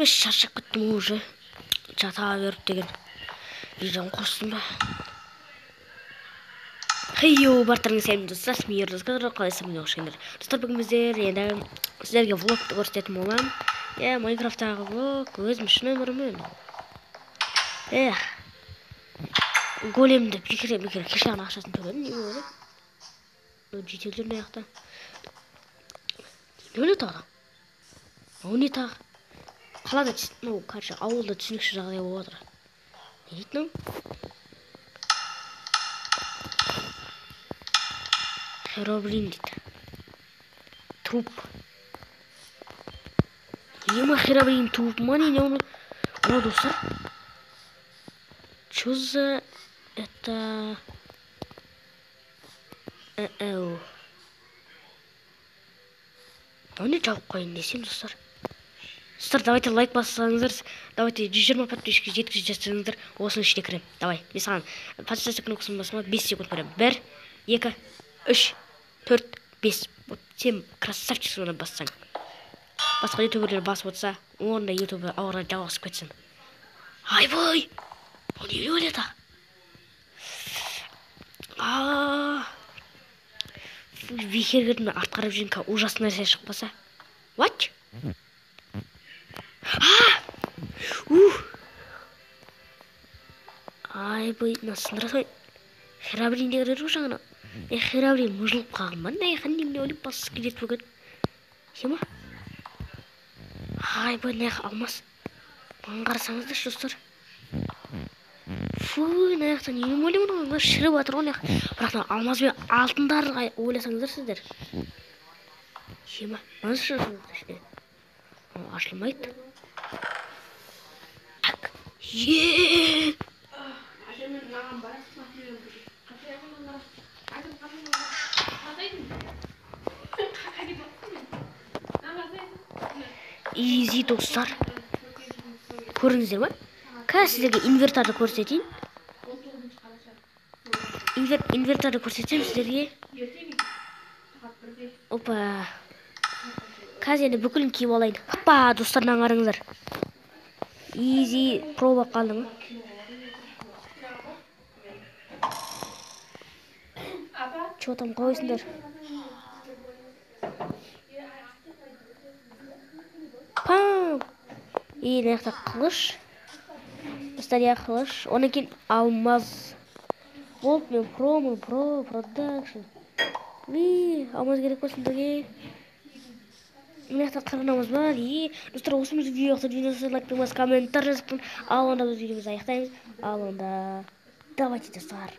Шаршап кеттім уже. Жата беріп деген видеоны қостым ба. Хейо, бартарыңыз сәлем достар, мен Ердоскар, қалайсыздар, міне оқшайындар. Достар, бүгін біздер енді сіздерге влогты көрсететін боламын. Майнкрафттағы влог, өзім үшін өміріммен. Големді бекер кеше ғана ақшасын төледім, не болды? Жетел жүрмей аяқта. Не өлі тағы? Ол не тағы? Қалада, ауылда түсінікші жағдай болып отыр. Не дейді мынау? Херобрин дейді. Труп. Ема Херобрин труп ма не он? О, достар. Чё за это? Он не жауып қойын десем, достар. Достар, давайте лайк бассаңыздар, давайте 120 подписчикке жеткізіп жатсаңыздар, осының ішіне кірем. Давай, мен саған подписаться кнопкасын басыма 5 секунд берем. 1, 2, 3, 4, 5. Вот сен красавчик соны бассаң. Басқа ютуберлер басып отырса, онда ютубы ауырға жалғасып кетсін. Айбой! Он не өледі. Вихергердің артқарып жүрген ужасный нәрсе шықпаса. What? Айбой, насындырасай. Херобрин дегірер жағына. Херобрин мұжылып қағым. Қандай міне өліп басып келет бүгін. Ема? Айбой, алмас. Маған қарасаңыздар, достар. Фуй, наяқтан енім өлемін ғой, шіріп атыр ғой наяқ. Бірақ алмаз бен алтындар ойласаңыздар сіздер. Ема, маңыз шырып ашылмайды. Так, Изи, достар. Көріңіздер ма? Қазір сіздерге инверторды көрсетейін. Инверторды көрсетсем сіздерге. Опа. Қазір енді бүкілін киіп алайын. Опа, достардан қараңыздар. Изи про болып қалдың. Че там қойсыңдар? Пам! Мына қылыш. Достар, қылыш. Онан кейін алмаз. Болды, мен про продакшн. Алмаз керек болсындырге. Мына қарынамыз бар. Достар, осымыз видео ұқтыр. Лайк қойыңыз, комментар жазып. Ал онда біз видеомызды аяқтаймыз. Ал онда давайте, достар.